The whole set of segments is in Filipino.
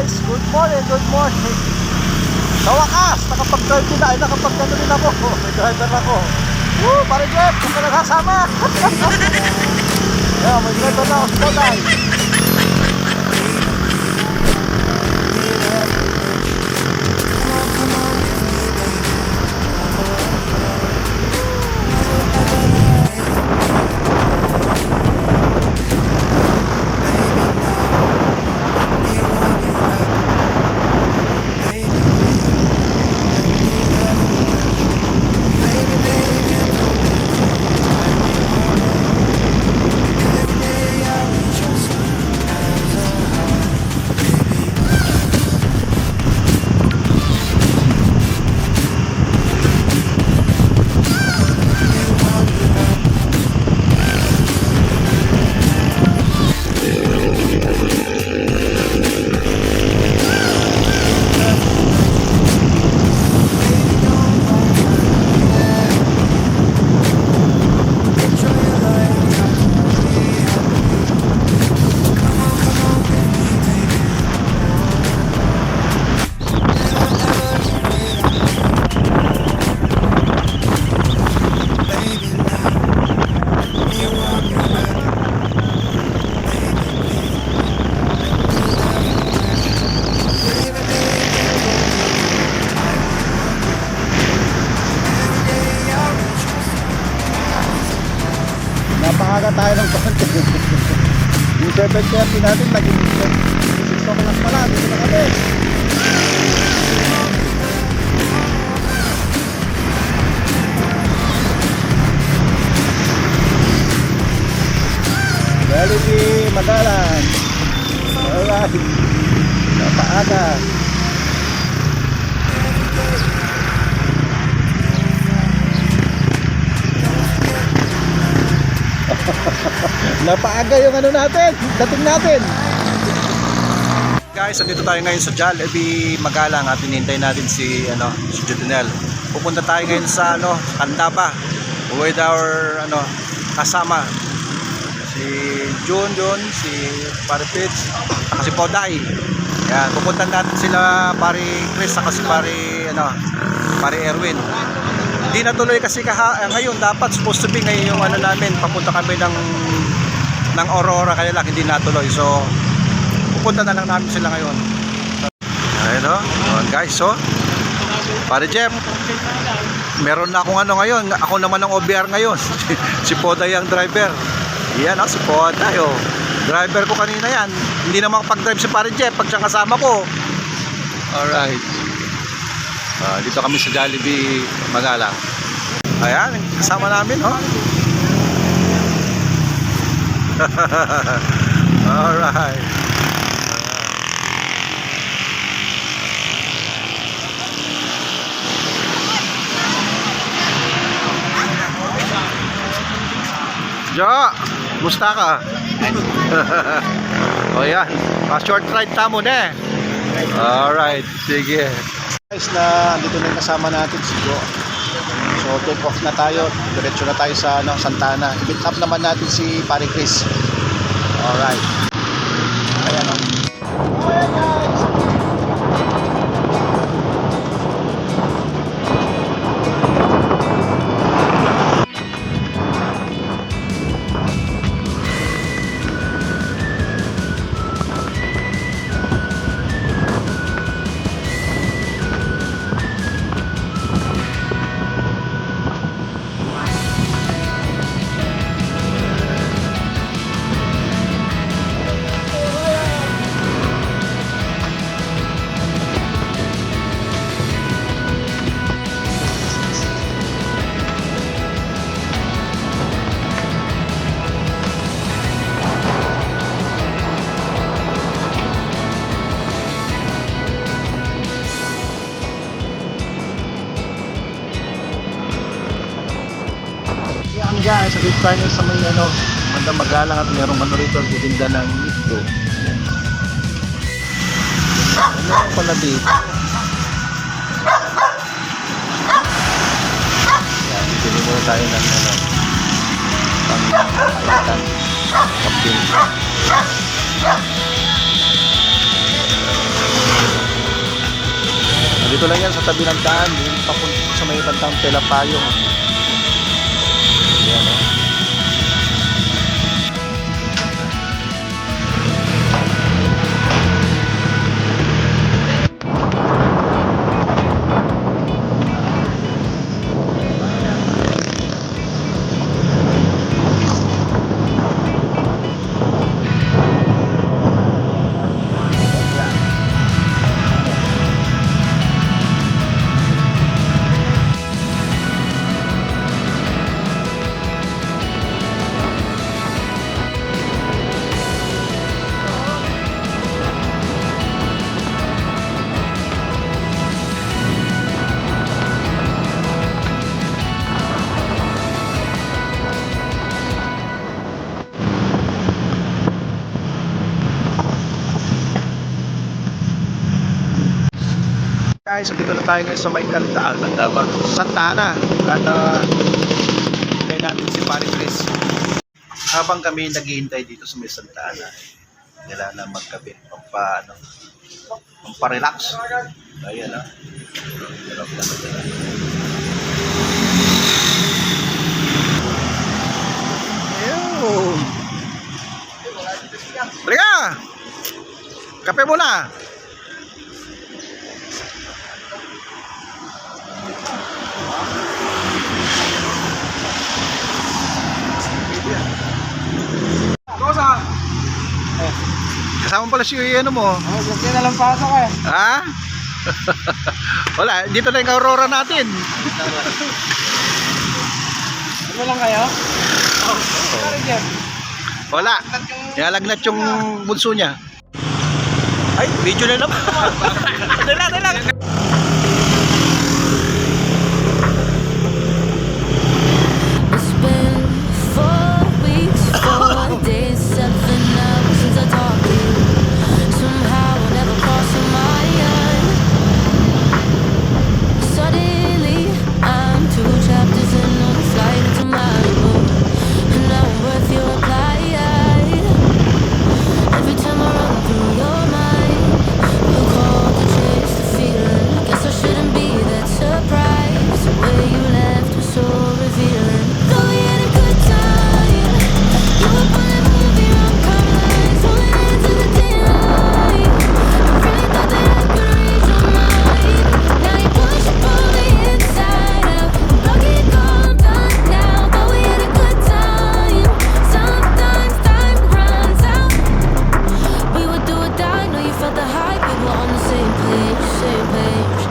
guys, good morning, good morning. Sa wakas, nakapag-drive din ay nakapag-drive din ako. May driver ako. Woo, pare Jeff, kung ka nagsasama. Yeah, may driver na ako sa Poday. Napakaga tayo ng konti. Yung 7:30 natin naging 6 o'clock pala. Dito na kami. Jollibee Magalang. Alright. Napaaga. Napaaga yung ano natin, dating natin. Guys, andito tayo ngayon sa Jollibee Magalang at hinihintay natin si Judinel. Pupunta tayo ngayon sa Candaba with our kasama si Jun, si Pare Pitts, at si Poday. Yan, pupunta natin sila Pare Chris at si Pare Erwin. Hindi natuloy kasi ngayon, dapat supposed to be ngayon yung namin, papunta kami ng Aurora, kaya lang hindi natuloy. So pupunta na lang namin sila ngayon. Ayun guys, Pare Jeff, meron na akong ngayon, ako naman ang OBR ngayon. Si Poday ang driver. Yan si Poday driver ko kanina yan. Hindi na makapag-drive si Pare Jeff pag siyang kasama ko. Alright, dito kami sa Jollibee Magalang. Ayan, kasama namin alright. Jo, musta ka? O yan, short ride tamo na. Alright, sige. Guys, andito na yung kasama natin si Jo. So take off na tayo, diretso na tayo sa Santana. I-pick up naman natin si Pare Chris. Alright. Ayan Ayan guys. Guys, dito tayo sa may Banda Magalang at merong rito titinda ng ito. Ano pala dito? Yan, bili muna tayo ng pang-kaitan. Kapil. Dito lang yan sa tabi ng daan, yung papunta sa may bandang Telapayong. Ayan, oh. Guys, so dito na tayo ngayon sa may kantaan ng Santa Ana at hintay natin si Paring Chris. Habang kami naghihintay dito sa may Santa Ana, kailangan magkape pampa-relax. Ayan, ha. Ayun. Halika! Kape muna! Kasama pala si ano mo. Huwag na lang pasok eh. Ha? Wala, dito na yung Aurora natin. Ano lang kayo? Oh. Wala. Nalagnat yung bunso niya. Ay, video na naman. Dala. It's been 4 weeks, 4 days, 7 hours since I talked to you. Somehow I never crossed your mind. Suddenly I'm 2 chapters in on a flight into Malibu, and now I'm worth your reply. Every time I run through your mind, you call to chase the feeling. Guess I shouldn't be that surprised. The way you left was so revealing. Though we had a good time, you were pulling movie rom-com lines, holding hands in the daylight. I really thought that I could read your mind. Now you push and pull me inside out. Block it all done now. Though we had a good time, sometimes time runs out. We would do or die, know you felt the hype. We were on the same page, same page.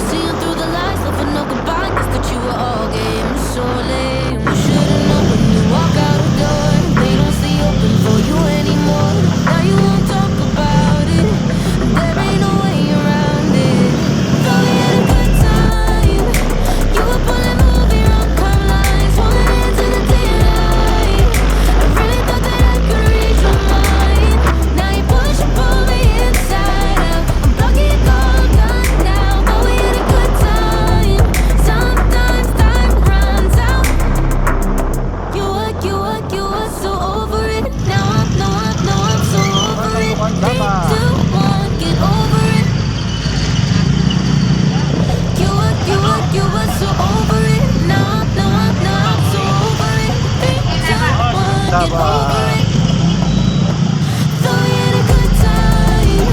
Seeing through the lies, loving no goodbye. Guess that you were all game, so lame. We should've known when you walk out the door. They don't stay open for you anymore. Now you won't talk about it. There ain't no way around it. Thought we had a good time. You were pulling movie rom-com lines, holding hands in the daylight. I really thought that I could read your mind. Now you push and pull me inside out. I'm blocking all done now. But we had a good time. Sometimes time runs out. You were so over it. Now I'm so over it. 3, 2, 1, get over it. You were so over it. Now I'm so over it. 3, 2, 1, get over it. Thought we had a good time.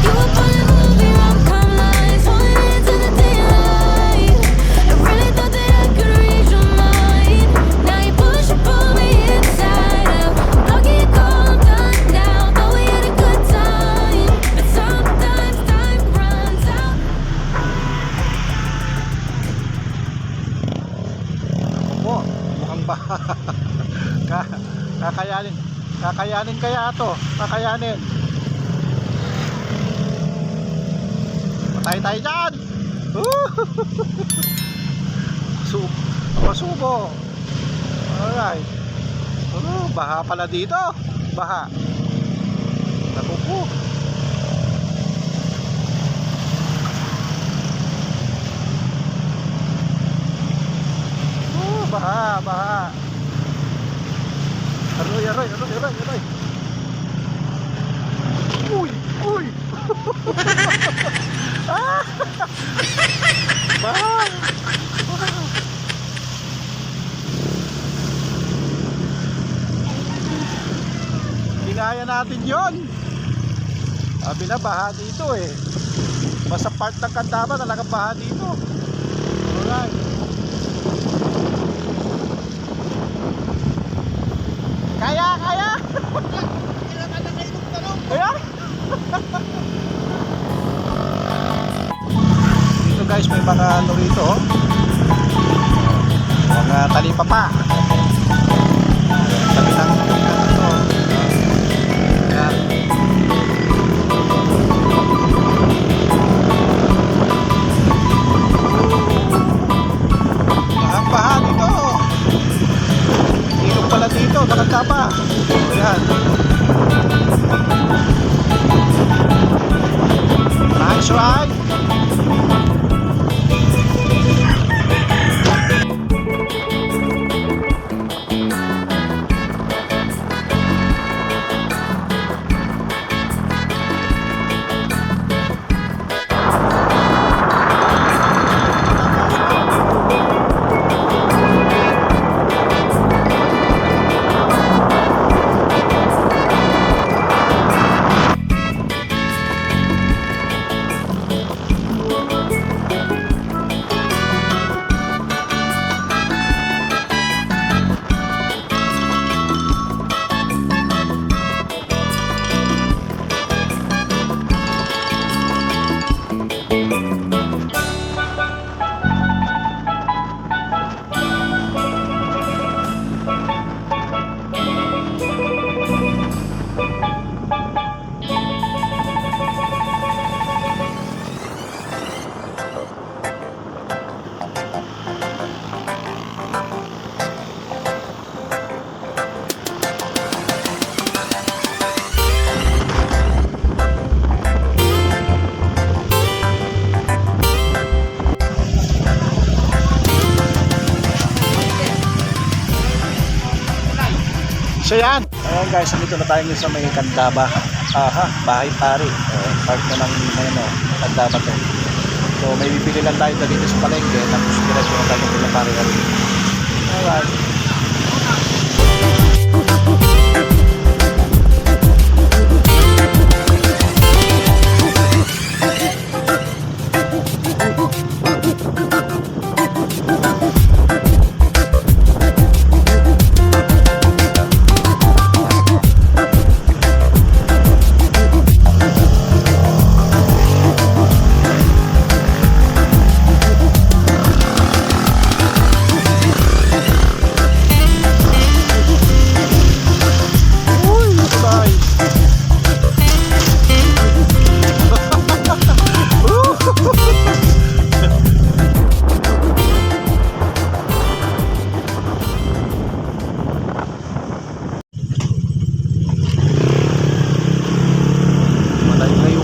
You were pulling movie rom-com lines, holding hands in the daylight. I really thought that I could read your mind. Now you push and pull me inside out. Block it all done now. Thought we had a good time, but sometimes time runs out. Oh, mukhang ba. Kakayanin kaya to. Kakayanin. Patay tayo dyan. Masubo. Alright. Baha pala dito. Baha. Nakupo. Baha. Aroy. Uy. Baha! Kinaya natin yon. Sabi na baha dito eh. Basta part ng Candaba talaga baha dito. Alright. Kaya! Kaya! Dito guys may mga ano rito oh. Mga talipapa. Tabi ng ito. Ayan. Ang baha dito. Ilog pala dito, nakanta pa. Ayan. Nice ride. So yan. Ayan guys, nandito na tayo sa may Candaba. Aha, bahay pare. Park na ng ano, Candaba to. So may bibili lang tayo dito sa palengke. Tapos diretso na tayo sa pare. Alright.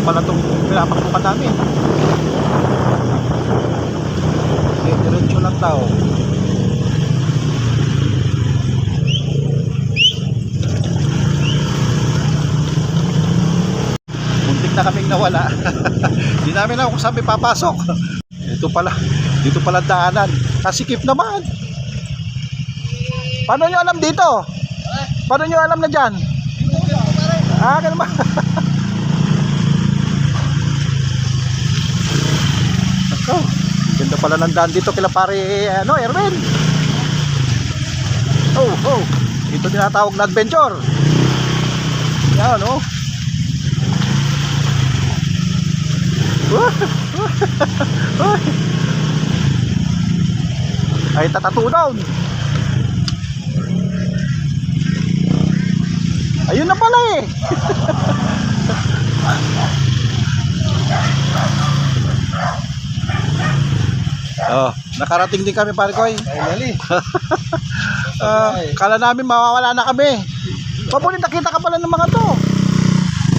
Pala itong pinapakbukan namin. Okay, diretso lang daw. Muntik na kaming nawala. Hindi namin ako sabi papasok. Dito pala daanan. Kasikip naman. Paano nyo alam dito? Paano nyo alam na dyan? Ganun ba? Oh, ganda pala ng daan dito kila pare Erwin. Oh, ito tinatawag na adventure. Yan oh. Ay tatatu down. Ayun na pala eh. Oh, nakarating din kami pare Koy. Finally. Kala namin mawawala na kami. Pabulit nakita ka pala ng mga to.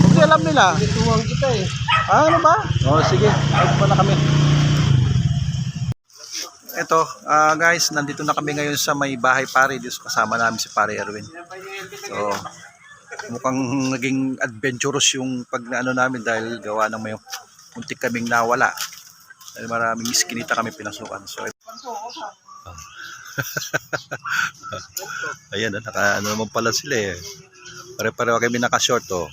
Hindi alam nila. Tuwang kita eh. Ano ba? Oh, sige. Huwag pa na kami. Ito, guys, nandito na kami ngayon sa may bahay pare. Dito kasama namin si pare Erwin. So, mukhang naging adventurous yung pag ano namin dahil gawa ng may muntik kaming nawala. Ay, maraming iskinita kami pinasukan. So, ayan, naka, ano naman pala sila eh. Pare-pareho kami naka-short oh.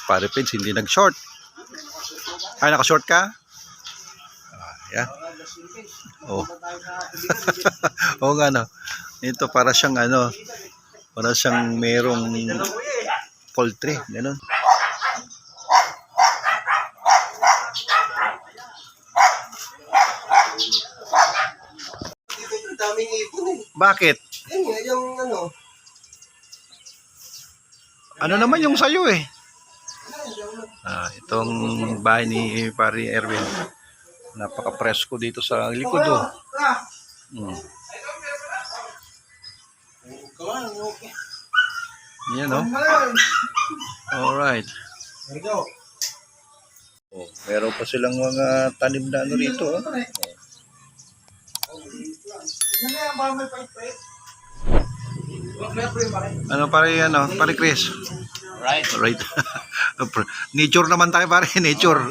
Pare Pins, hindi nag-short. Ay, naka-short ka? Yan. Oh. Oo nga no. Ito para siyang ano, para siyang merong poultry, gano'n. Daming ipon eh. Bakit? Yan nga, yung ano. Ano naman yung sayo eh? Itong bahay ni Pari Erwin. Napaka-presko dito sa likod oh. Yan oh. Alright. Oh, meron pa silang mga tanim na ano rito oh. Ano pare Chris? Right. Right. Nature naman tayo pare, nature.